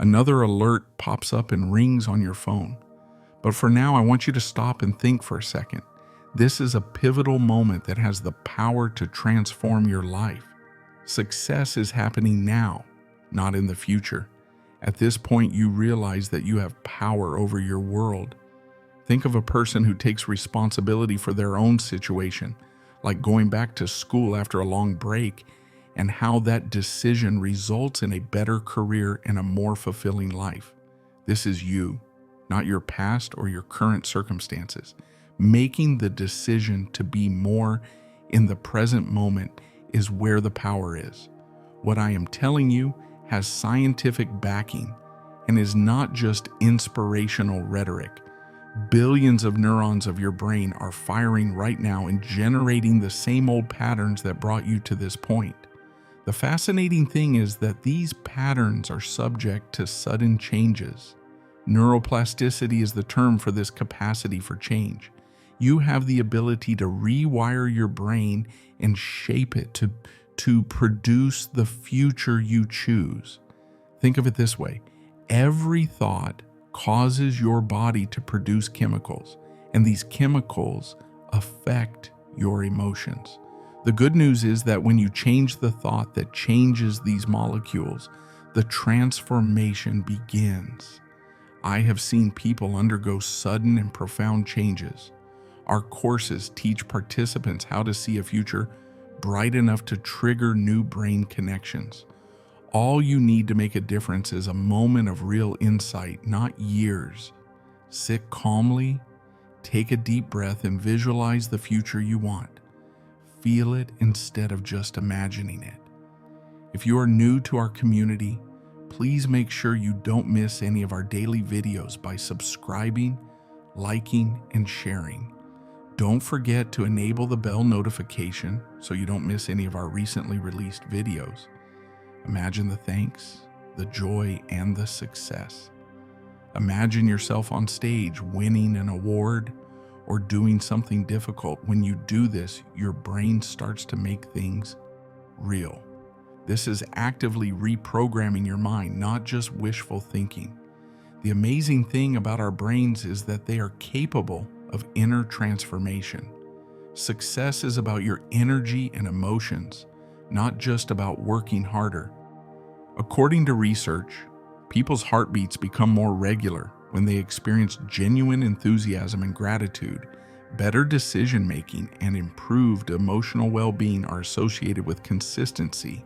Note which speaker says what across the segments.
Speaker 1: Another alert pops up and rings on your phone. But for now, I want you to stop and think for a second. This is a pivotal moment that has the power to transform your life. Success is happening now, not in the future. At this point, you realize that you have power over your world. Think of a person who takes responsibility for their own situation, like going back to school after a long break, and how that decision results in a better career and a more fulfilling life. This is you, not your past or your current circumstances. Making the decision to be more in the present moment is where the power is. What I am telling you has scientific backing and is not just inspirational rhetoric. Billions of neurons of your brain are firing right now and generating the same old patterns that brought you to this point. The fascinating thing is that these patterns are subject to sudden changes. Neuroplasticity is the term for this capacity for change. You have the ability to rewire your brain and shape it to produce the future you choose. Think of it this way. Every thought causes your body to produce chemicals, and these chemicals affect your emotions. The good news is that when you change the thought that changes these molecules, the transformation begins. I have seen people undergo sudden and profound changes. Our courses teach participants how to see a future bright enough to trigger new brain connections. All you need to make a difference is a moment of real insight, not years. Sit calmly, take a deep breath, and visualize the future you want. Feel it instead of just imagining it. If you are new to our community, please make sure you don't miss any of our daily videos by subscribing, liking, and sharing. Don't forget to enable the bell notification so you don't miss any of our recently released videos. Imagine the thanks, the joy, and the success. Imagine yourself on stage winning an award or doing something difficult. When you do this, your brain starts to make things real. This is actively reprogramming your mind, not just wishful thinking. The amazing thing about our brains is that they are capable of inner transformation. Success is about your energy and emotions, not just about working harder. According to research, people's heartbeats become more regular when they experience genuine enthusiasm and gratitude. Better decision-making and improved emotional well-being are associated with consistency.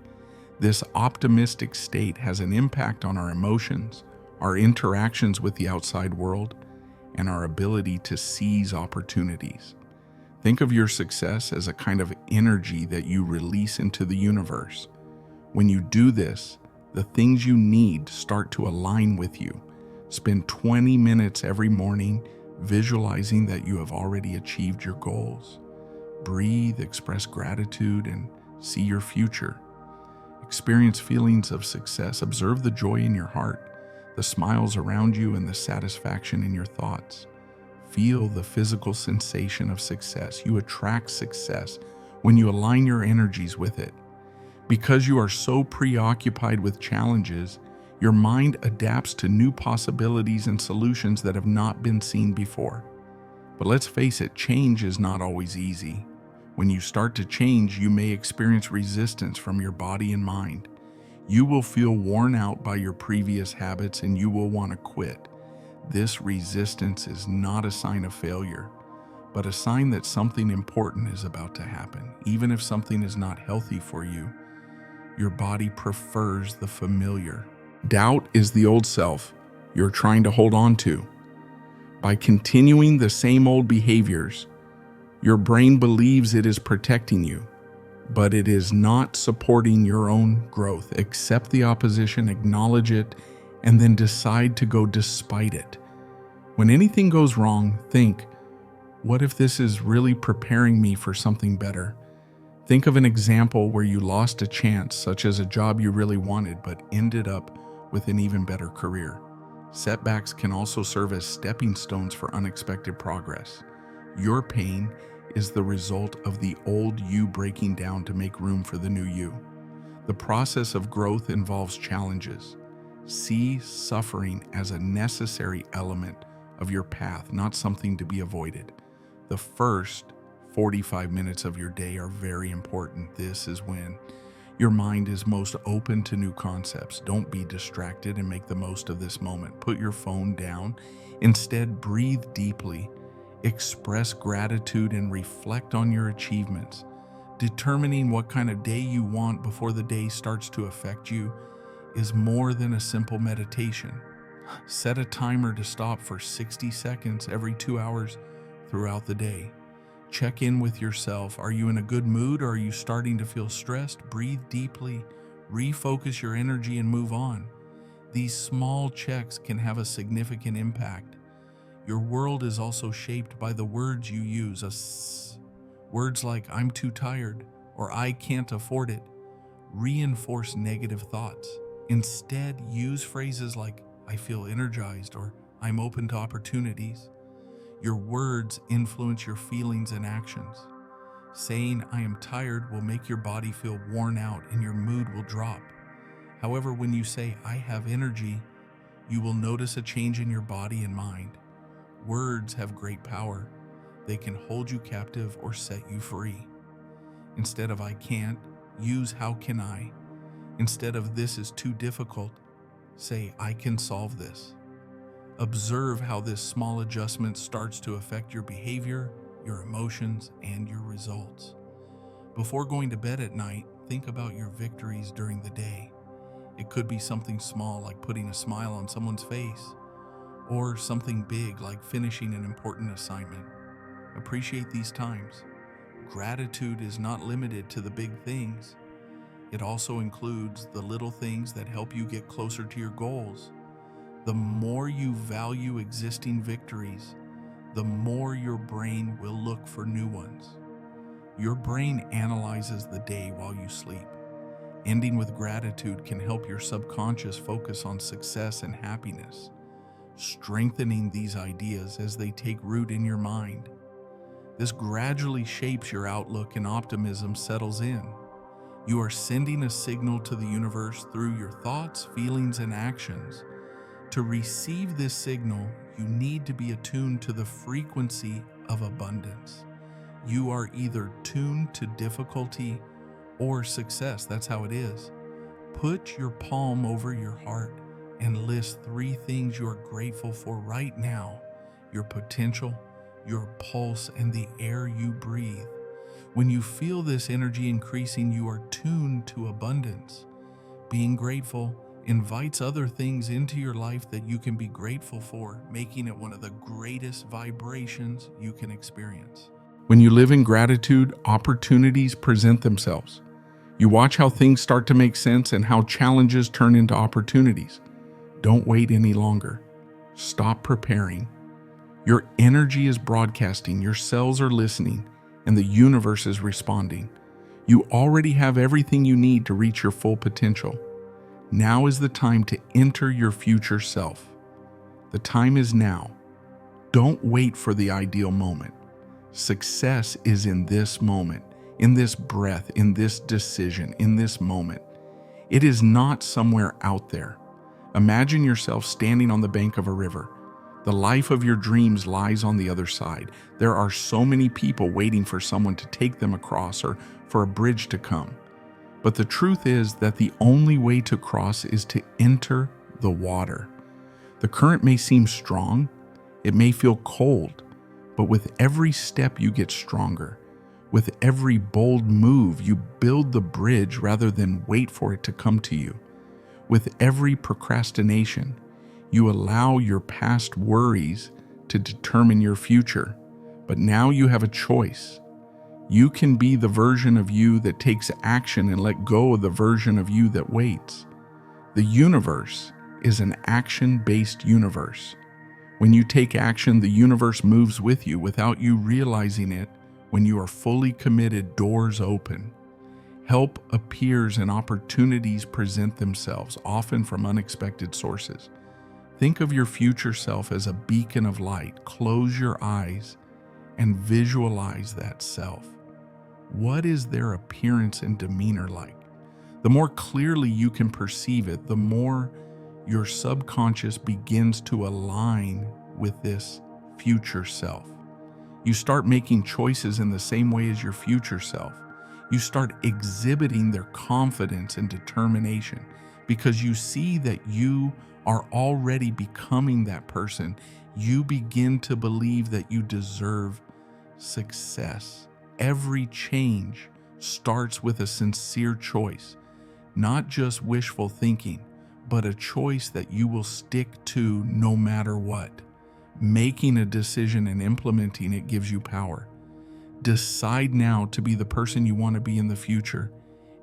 Speaker 1: This optimistic state has an impact on our emotions, our interactions with the outside world, and our ability to seize opportunities. Think of your success as a kind of energy that you release into the universe. When you do this, the things you need start to align with you. Spend 20 minutes every morning visualizing that you have already achieved your goals. Breathe, express gratitude, and see your future. Experience feelings of success. Observe the joy in your heart, the smiles around you, and the satisfaction in your thoughts. Feel the physical sensation of success. You attract success when you align your energies with it. Because you are so preoccupied with challenges, your mind adapts to new possibilities and solutions that have not been seen before. But let's face it, change is not always easy. When you start to change, you may experience resistance from your body and mind. You will feel worn out by your previous habits and you will want to quit. This resistance is not a sign of failure, but a sign that something important is about to happen. Even if something is not healthy for you, your body prefers the familiar. Doubt is the old self you're trying to hold on to. By continuing the same old behaviors, your brain believes it is protecting you, but it is not supporting your own growth. Accept the opposition, acknowledge it, and then decide to go despite it. When anything goes wrong, think, what if this is really preparing me for something better? Think of an example where you lost a chance, such as a job you really wanted, but ended up with an even better career. Setbacks can also serve as stepping stones for unexpected progress. Your pain is the result of the old you breaking down to make room for the new you. The process of growth involves challenges. See suffering as a necessary element of your path, not something to be avoided. The first 45 minutes of your day are very important. This is when your mind is most open to new concepts. Don't be distracted and make the most of this moment. Put your phone down. Instead, breathe deeply, express gratitude, and reflect on your achievements. Determining what kind of day you want before the day starts to affect you is more than a simple meditation. Set a timer to stop for 60 seconds every 2 hours throughout the day. Check in with yourself. Are you in a good mood, or are you starting to feel stressed? Breathe deeply, refocus your energy, and move on. These small checks can have a significant impact. Your world is also shaped by the words you use. Words like "I'm too tired" or "I can't afford it" reinforce negative thoughts. Instead, use phrases like "I feel energized" or "I'm open to opportunities." Your words influence your feelings and actions. Saying "I am tired" will make your body feel worn out and your mood will drop. However, when you say "I have energy," you will notice a change in your body and mind. Words have great power. They can hold you captive or set you free. Instead of "I can't," use "How can I?" Instead of "This is too difficult," say "I can solve this." Observe how this small adjustment starts to affect your behavior, your emotions, and your results. Before going to bed at night, think about your victories during the day. It could be something small like putting a smile on someone's face, or something big like finishing an important assignment. Appreciate these times. Gratitude is not limited to the big things. It also includes the little things that help you get closer to your goals. The more you value existing victories, the more your brain will look for new ones. Your brain analyzes the day while you sleep. Ending with gratitude can help your subconscious focus on success and happiness, strengthening these ideas as they take root in your mind. This gradually shapes your outlook and optimism settles in. You are sending a signal to the universe through your thoughts, feelings, and actions. To receive this signal, you need to be attuned to the frequency of abundance. You are either tuned to difficulty or success. That's how it is. Put your palm over your heart and list 3 things you are grateful for right now: your potential, your pulse, and the air you breathe. When you feel this energy increasing, you are tuned to abundance. Being grateful invites other things into your life that you can be grateful for, making it one of the greatest vibrations you can experience. When you live in gratitude, opportunities present themselves. You watch how things start to make sense and how challenges turn into opportunities. Don't wait any longer. Stop preparing. Your energy is broadcasting, your cells are listening, and the universe is responding. You already have everything you need to reach your full potential. Now is the time to enter your future self. The time is now. Don't wait for the ideal moment. Success is in this moment, in this breath, in this decision, in this moment. It is not somewhere out there. Imagine yourself standing on the bank of a river. The life of your dreams lies on the other side. There are so many people waiting for someone to take them across or for a bridge to come. But the truth is that the only way to cross is to enter the water. The current may seem strong, it may feel cold, but with every step you get stronger. With every bold move, you build the bridge rather than wait for it to come to you. With every procrastination, you allow your past worries to determine your future. But now you have a choice. You can be the version of you that takes action and let go of the version of you that waits. The universe is an action-based universe. When you take action, the universe moves with you without you realizing it. When you are fully committed, doors open. Help appears and opportunities present themselves, often from unexpected sources. Think of your future self as a beacon of light. Close your eyes and visualize that self. What is their appearance and demeanor like? The more clearly you can perceive it, the more your subconscious begins to align with this future self. You start making choices in the same way as your future self. You start exhibiting their confidence and determination because you see that you are already becoming that person. You begin to believe that you deserve success. Every change starts with a sincere choice, not just wishful thinking, but a choice that you will stick to no matter what. Making a decision and implementing it gives you power. Decide now to be the person you want to be in the future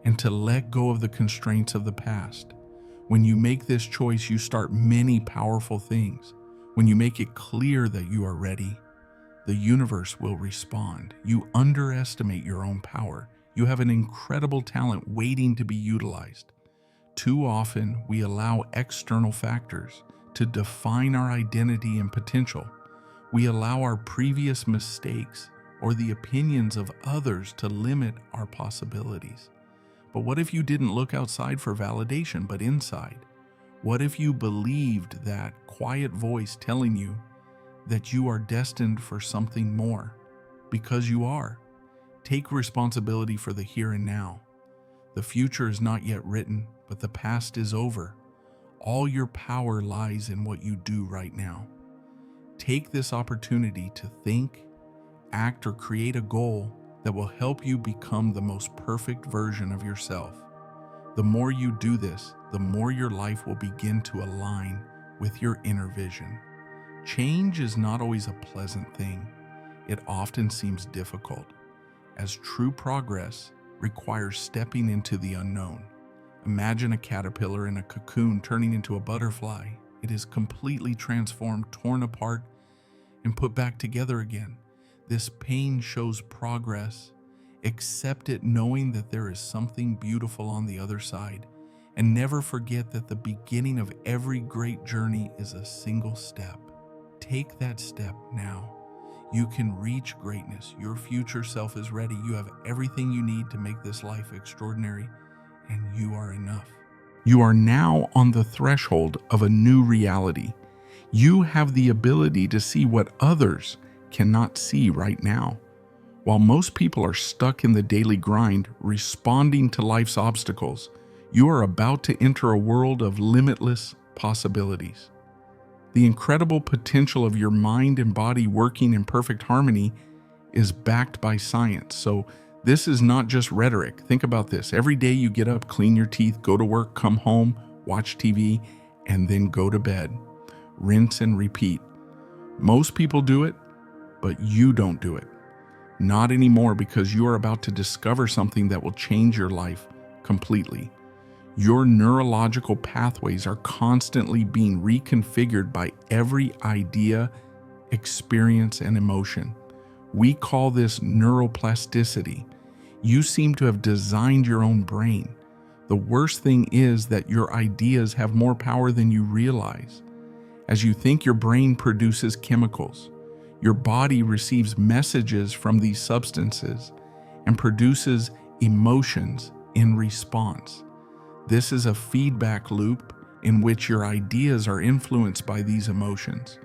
Speaker 1: and to let go of the constraints of the past. When you make this choice, you start many powerful things. When you make it clear that you are ready, the universe will respond. You underestimate your own power. You have an incredible talent waiting to be utilized. Too often, we allow external factors to define our identity and potential. We allow our previous mistakes or the opinions of others to limit our possibilities. But what if you didn't look outside for validation, but inside? What if you believed that quiet voice telling you that you are destined for something more? Because you are. Take responsibility for the here and now. The future is not yet written, but the past is over. All your power lies in what you do right now. Take this opportunity to think, act, or create a goal that will help you become the most perfect version of yourself. The more you do this, the more your life will begin to align with your inner vision. Change is not always a pleasant thing. It often seems difficult, as true progress requires stepping into the unknown. Imagine a caterpillar in a cocoon turning into a butterfly. It is completely transformed, torn apart, and put back together again. This pain shows progress. Accept it knowing that there is something beautiful on the other side. And never forget that the beginning of every great journey is a single step. Take that step now. You can reach greatness. Your future self is ready. You have everything you need to make this life extraordinary, and you are enough. You are now on the threshold of a new reality. You have the ability to see what others cannot see right now. While most people are stuck in the daily grind, responding to life's obstacles, you are about to enter a world of limitless possibilities. The incredible potential of your mind and body working in perfect harmony is backed by science. So this is not just rhetoric. Think about this. Every day you get up, clean your teeth, go to work, come home, watch TV, and then go to bed. Rinse and repeat. Most people do it, but you don't do it. Not anymore, because you are about to discover something that will change your life completely. Your neurological pathways are constantly being reconfigured by every idea, experience, and emotion. We call this neuroplasticity. You seem to have designed your own brain. The worst thing is that your ideas have more power than you realize. As you think, your brain produces chemicals. Your body receives messages from these substances and produces emotions in response. This is a feedback loop in which your ideas are influenced by these emotions.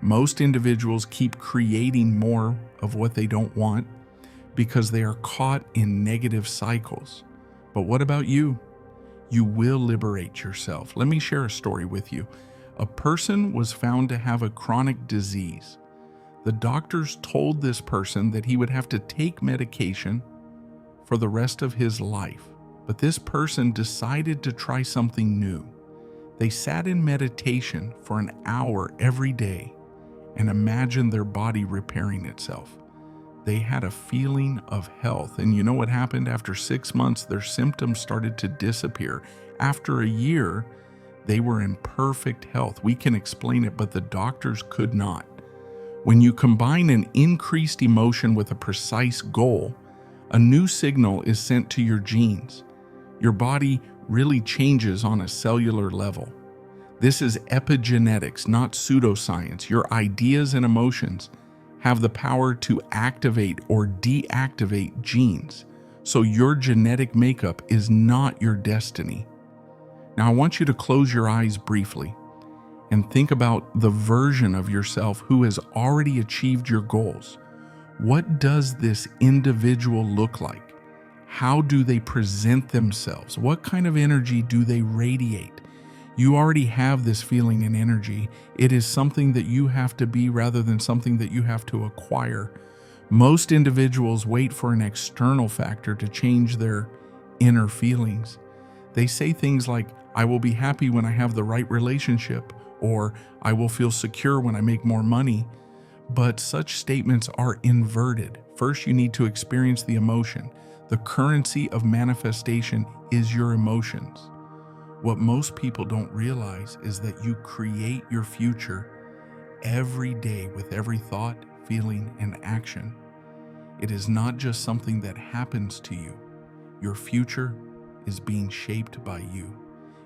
Speaker 1: Most individuals keep creating more of what they don't want because they are caught in negative cycles. But what about you? You will liberate yourself. Let me share a story with you. A person was found to have a chronic disease. The doctors told this person that he would have to take medication for the rest of his life. But this person decided to try something new. They sat in meditation for an hour every day and imagined their body repairing itself. They had a feeling of health. And you know what happened? After 6 months, their symptoms started to disappear. After a year, they were in perfect health. We can explain it, but the doctors could not. When you combine an increased emotion with a precise goal, a new signal is sent to your genes. Your body really changes on a cellular level. This is epigenetics, not pseudoscience. Your ideas and emotions have the power to activate or deactivate genes. So your genetic makeup is not your destiny. Now, I want you to close your eyes briefly and think about the version of yourself who has already achieved your goals. What does this individual look like? How do they present themselves? What kind of energy do they radiate? You already have this feeling and energy. It is something that you have to be rather than something that you have to acquire. Most individuals wait for an external factor to change their inner feelings. They say things like, I will be happy when I have the right relationship, or I will feel secure when I make more money. But such statements are inverted. First, you need to experience the emotion. The currency of manifestation is your emotions. What most people don't realize is that you create your future every day with every thought, feeling, and action. It is not just something that happens to you. Your future is being shaped by you.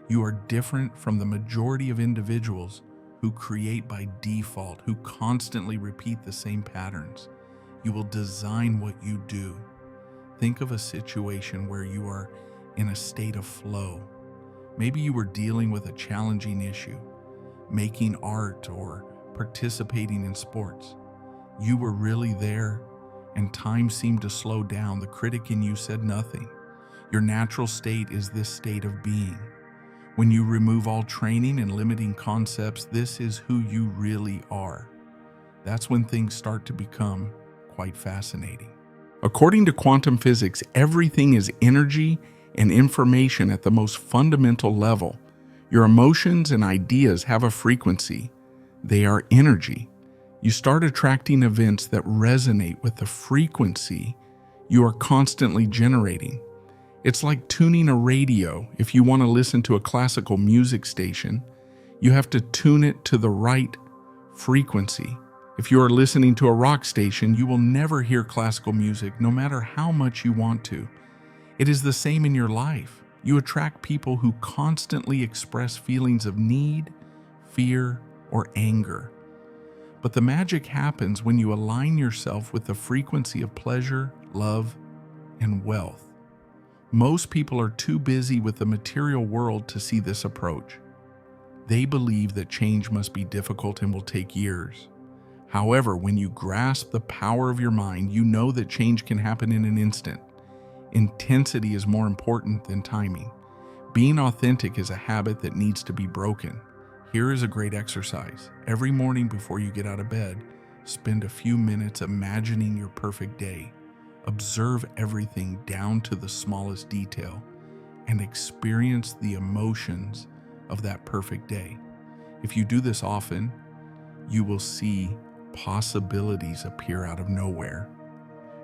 Speaker 1: You are different from the majority of individuals who create by default, who constantly repeat the same patterns. You will design what you do. Think of a situation where you are in a state of flow. Maybe you were dealing with a challenging issue, making art or participating in sports. You were really there, and time seemed to slow down. The critic in you said nothing. Your natural state is this state of being. When you remove all training and limiting concepts, this is who you really are. That's when things start to become quite fascinating. According to quantum physics, everything is energy and information at the most fundamental level. Your emotions and ideas have a frequency. They are energy. You start attracting events that resonate with the frequency you are constantly generating. It's like tuning a radio. If you want to listen to a classical music station, you have to tune it to the right frequency. If you are listening to a rock station, you will never hear classical music, no matter how much you want to. It is the same in your life. You attract people who constantly express feelings of need, fear, or anger. But the magic happens when you align yourself with the frequency of pleasure, love, and wealth. Most people are too busy with the material world to see this approach. They believe that change must be difficult and will take years. However, when you grasp the power of your mind, you know that change can happen in an instant. Intensity is more important than timing. Being authentic is a habit that needs to be broken. Here is a great exercise. Every morning before you get out of bed, spend a few minutes imagining your perfect day. Observe everything down to the smallest detail and experience the emotions of that perfect day. If you do this often, you will see possibilities appear out of nowhere.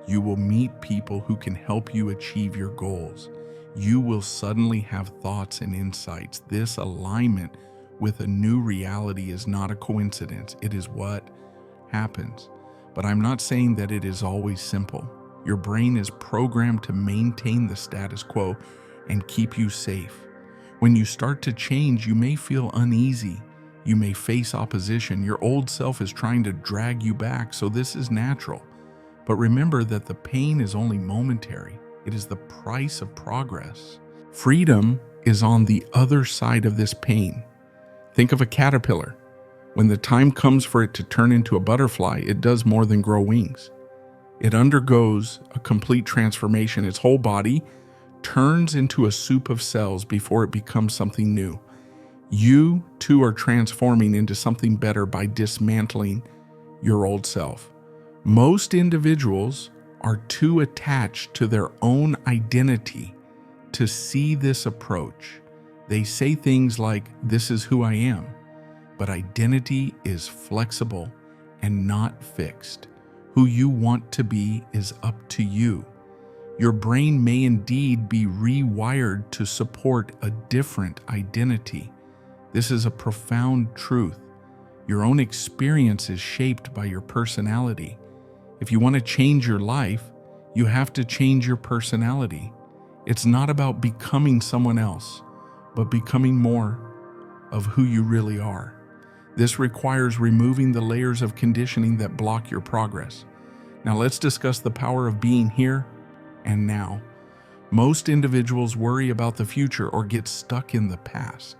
Speaker 1: You will meet people who can help you achieve your goals. You will suddenly have thoughts and insights. This alignment with a new reality is not a coincidence. It is what happens. But I'm not saying that it is always simple. Your brain is programmed to maintain the status quo and keep you safe. When you start to change, you may feel uneasy. You may face opposition. Your old self is trying to drag you back, so this is natural. But remember that the pain is only momentary. It is the price of progress. Freedom is on the other side of this pain. Think of a caterpillar. When the time comes for it to turn into a butterfly, it does more than grow wings. It undergoes a complete transformation. Its whole body turns into a soup of cells before it becomes something new. You too are transforming into something better by dismantling your old self. Most individuals are too attached to their own identity to see this approach. They say things like, "This is who I am," but identity is flexible and not fixed. Who you want to be is up to you. Your brain may indeed be rewired to support a different identity. This is a profound truth. Your own experience is shaped by your personality. If you want to change your life, you have to change your personality. It's not about becoming someone else, but becoming more of who you really are. This requires removing the layers of conditioning that block your progress. Now let's discuss the power of being here and now. Most individuals worry about the future or get stuck in the past.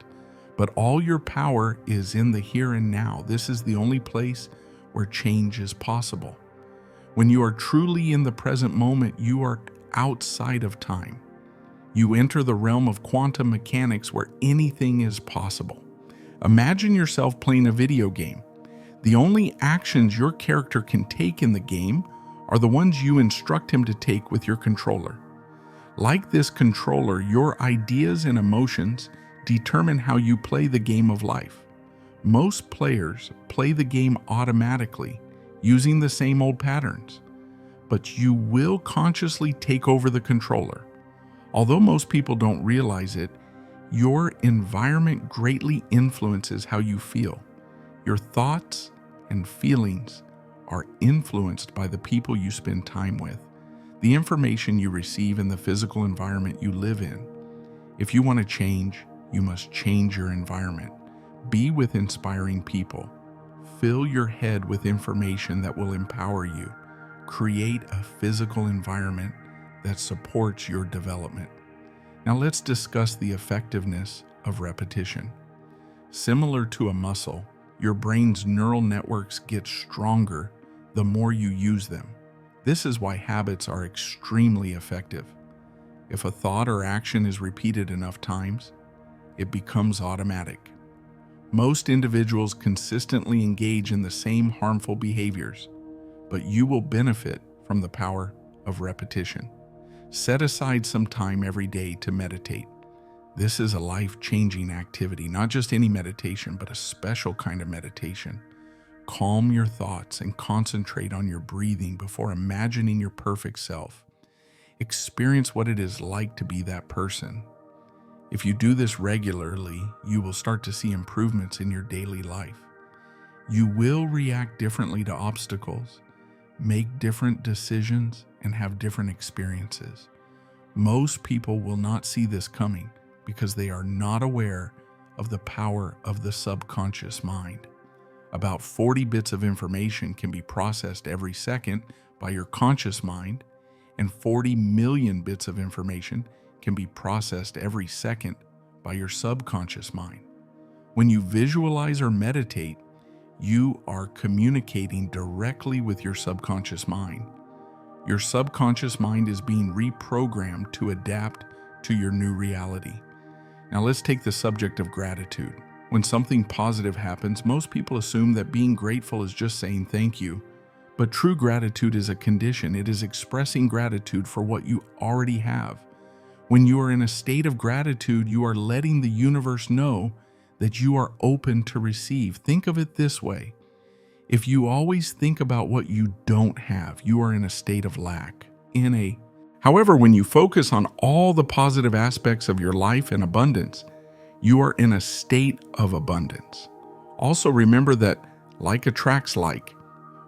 Speaker 1: But all your power is in the here and now. This is the only place where change is possible. When you are truly in the present moment, you are outside of time. You enter the realm of quantum mechanics where anything is possible. Imagine yourself playing a video game. The only actions your character can take in the game are the ones you instruct him to take with your controller. Like this controller, your ideas and emotions determine how you play the game of life. Most players play the game automatically, using the same old patterns. But you will consciously take over the controller. Although most people don't realize it, your environment greatly influences how you feel. Your thoughts and feelings are influenced by the people you spend time with, the information you receive, and the physical environment you live in. If you want to change, you must change your environment. Be with inspiring people. Fill your head with information that will empower you. Create a physical environment that supports your development. Now let's discuss the effectiveness of repetition. Similar to a muscle, your brain's neural networks get stronger the more you use them. This is why habits are extremely effective. If a thought or action is repeated enough times, it becomes automatic. Most individuals consistently engage in the same harmful behaviors, but you will benefit from the power of repetition. Set aside some time every day to meditate. This is a life-changing activity, not just any meditation, but a special kind of meditation. Calm your thoughts and concentrate on your breathing before imagining your perfect self. Experience what it is like to be that person. If you do this regularly, you will start to see improvements in your daily life. You will react differently to obstacles, make different decisions, and have different experiences. Most people will not see this coming because they are not aware of the power of the subconscious mind. About 40 bits of information can be processed every second by your conscious mind, and 40 million bits of information can be processed every second by your subconscious mind. When you visualize or meditate, you are communicating directly with your subconscious mind. Your subconscious mind is being reprogrammed to adapt to your new reality. Now let's take the subject of gratitude. When something positive happens, most people assume that being grateful is just saying thank you. But true gratitude is a condition. It is expressing gratitude for what you already have. When you are in a state of gratitude, you are letting the universe know that you are open to receive. Think of it this way. If you always think about what you don't have, you are in a state of lack. However, when you focus on all the positive aspects of your life and abundance, you are in a state of abundance. Also remember that like attracts like.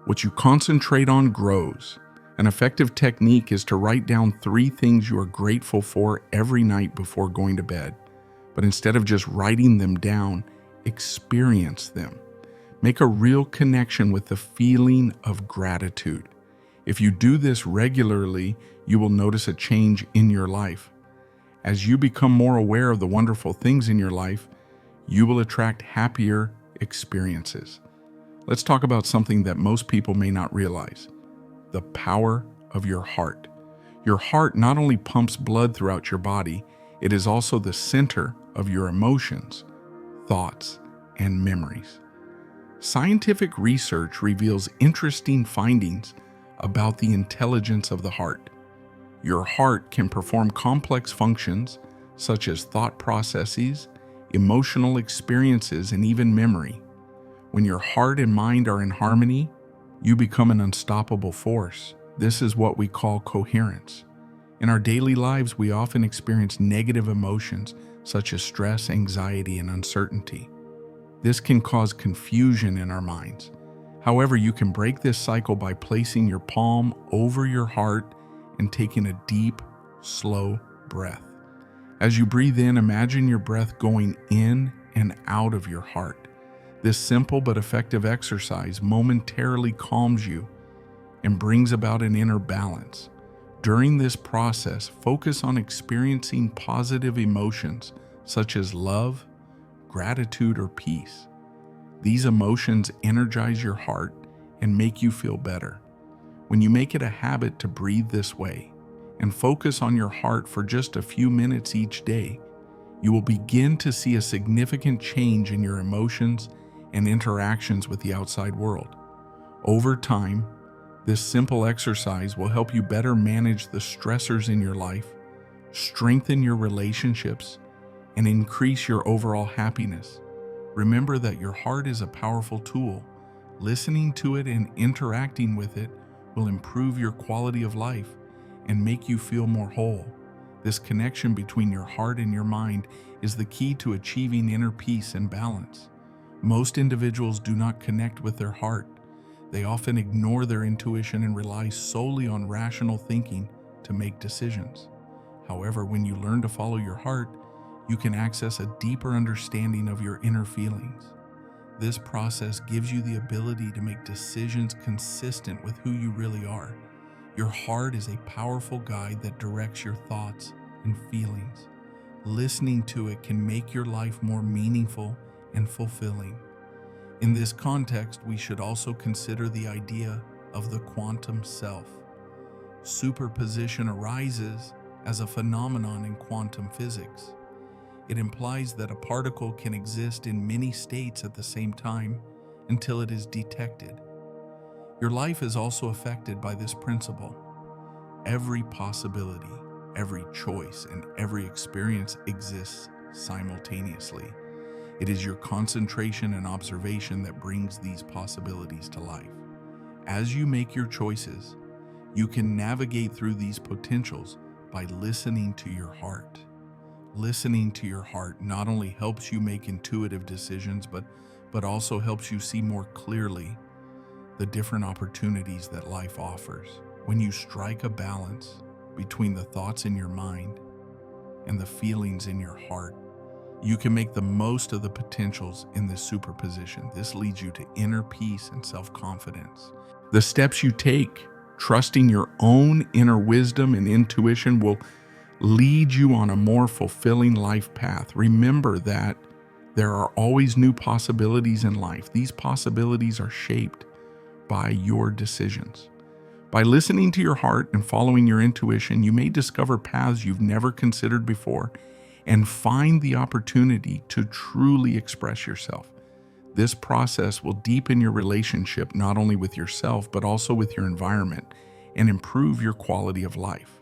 Speaker 1: What you concentrate on grows. An effective technique is to write down 3 things you are grateful for every night before going to bed. But instead of just writing them down, experience them. Make a real connection with the feeling of gratitude. If you do this regularly, you will notice a change in your life. As you become more aware of the wonderful things in your life, you will attract happier experiences. Let's talk about something that most people may not realize: the power of your heart. Your heart not only pumps blood throughout your body, it is also the center of your emotions, thoughts, and memories. Scientific research reveals interesting findings about the intelligence of the heart. Your heart can perform complex functions such as thought processes, emotional experiences, and even memory. When your heart and mind are in harmony, you become an unstoppable force. This is what we call coherence. In our daily lives, we often experience negative emotions such as stress, anxiety, and uncertainty. This can cause confusion in our minds. However, you can break this cycle by placing your palm over your heart and taking a deep, slow breath. As you breathe in, imagine your breath going in and out of your heart. This simple but effective exercise momentarily calms you and brings about an inner balance. During this process, focus on experiencing positive emotions such as love, gratitude, or peace. These emotions energize your heart and make you feel better. When you make it a habit to breathe this way and focus on your heart for just a few minutes each day, you will begin to see a significant change in your emotions and interactions with the outside world. Over time, this simple exercise will help you better manage the stressors in your life, strengthen your relationships, and increase your overall happiness. Remember that your heart is a powerful tool. Listening to it and interacting with it will improve your quality of life and make you feel more whole. This connection between your heart and your mind is the key to achieving inner peace and balance. Most individuals do not connect with their heart. They often ignore their intuition and rely solely on rational thinking to make decisions. However, when you learn to follow your heart, you can access a deeper understanding of your inner feelings. This process gives you the ability to make decisions consistent with who you really are. Your heart is a powerful guide that directs your thoughts and feelings. Listening to it can make your life more meaningful and fulfilling. In this context, we should also consider the idea of the quantum self. Superposition arises as a phenomenon in quantum physics. It implies that a particle can exist in many states at the same time until it is detected. Your life is also affected by this principle. Every possibility, every choice, and every experience exists simultaneously. It is your concentration and observation that brings these possibilities to life. As you make your choices, you can navigate through these potentials by listening to your heart. Listening to your heart not only helps you make intuitive decisions, but also helps you see more clearly the different opportunities that life offers. When you strike a balance between the thoughts in your mind and the feelings in your heart, you can make the most of the potentials in this superposition. This leads you to inner peace and self-confidence. The steps you take, trusting your own inner wisdom and intuition, will lead you on a more fulfilling life path. Remember that there are always new possibilities in life. These possibilities are shaped by your decisions. By listening to your heart and following your intuition, you may discover paths you've never considered before and find the opportunity to truly express yourself. This process will deepen your relationship not only with yourself, but also with your environment and improve your quality of life.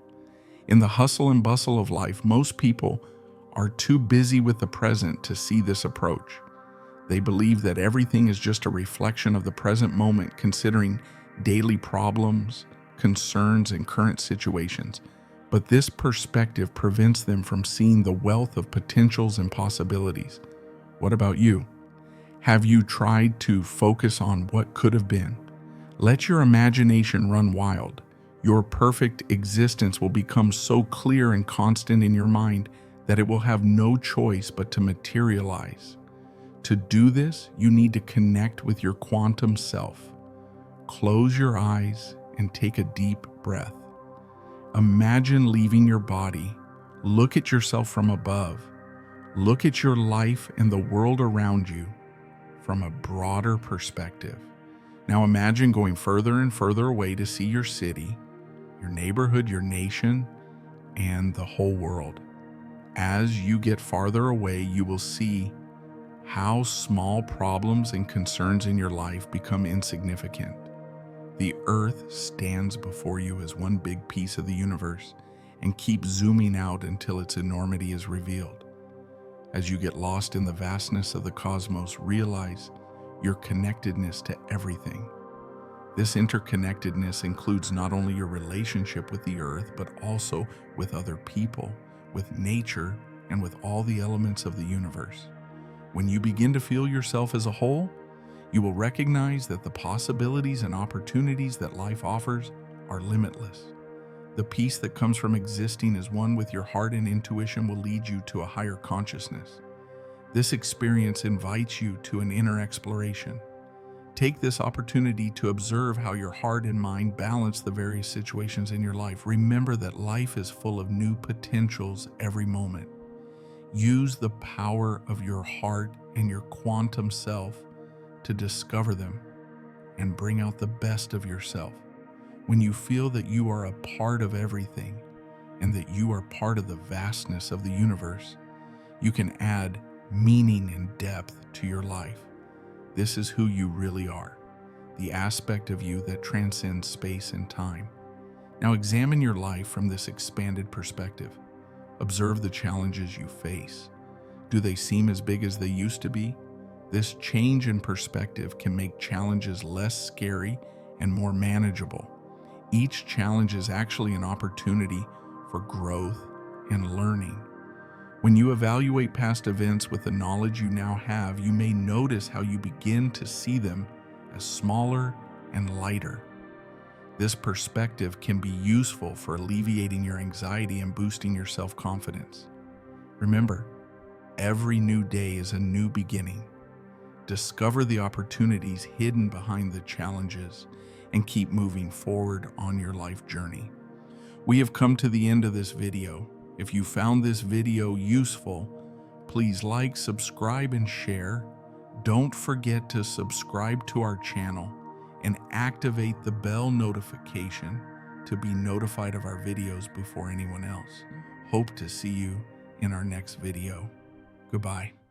Speaker 1: In the hustle and bustle of life, most people are too busy with the present to see this approach. They believe that everything is just a reflection of the present moment, considering daily problems, concerns, and current situations. But this perspective prevents them from seeing the wealth of potentials and possibilities. What about you? Have you tried to focus on what could have been? Let your imagination run wild. Your perfect existence will become so clear and constant in your mind that it will have no choice but to materialize. To do this, you need to connect with your quantum self. Close your eyes and take a deep breath. Imagine leaving your body. Look at yourself from above. Look at your life and the world around you from a broader perspective. Now imagine going further and further away to see your city, your neighborhood, your nation, and the whole world. As you get farther away, you will see how small problems and concerns in your life become insignificant. The earth stands before you as one big piece of the universe and keeps zooming out until its enormity is revealed. As you get lost in the vastness of the cosmos, realize your connectedness to everything. This interconnectedness includes not only your relationship with the earth, but also with other people, with nature, and with all the elements of the universe. When you begin to feel yourself as a whole, you will recognize that the possibilities and opportunities that life offers are limitless. The peace that comes from existing as one with your heart and intuition will lead you to a higher consciousness. This experience invites you to an inner exploration. Take this opportunity to observe how your heart and mind balance the various situations in your life. Remember that life is full of new potentials every moment. Use the power of your heart and your quantum self to discover them and bring out the best of yourself. When you feel that you are a part of everything and that you are part of the vastness of the universe, you can add meaning and depth to your life. This is who you really are, the aspect of you that transcends space and time. Now examine your life from this expanded perspective. Observe the challenges you face. Do they seem as big as they used to be? This change in perspective can make challenges less scary and more manageable. Each challenge is actually an opportunity for growth and learning. When you evaluate past events with the knowledge you now have, you may notice how you begin to see them as smaller and lighter. This perspective can be useful for alleviating your anxiety and boosting your self-confidence. Remember, every new day is a new beginning. Discover the opportunities hidden behind the challenges and keep moving forward on your life journey. We have come to the end of this video. If you found this video useful, please like, subscribe, and share. Don't forget to subscribe to our channel and activate the bell notification to be notified of our videos before anyone else. Hope to see you in our next video. Goodbye.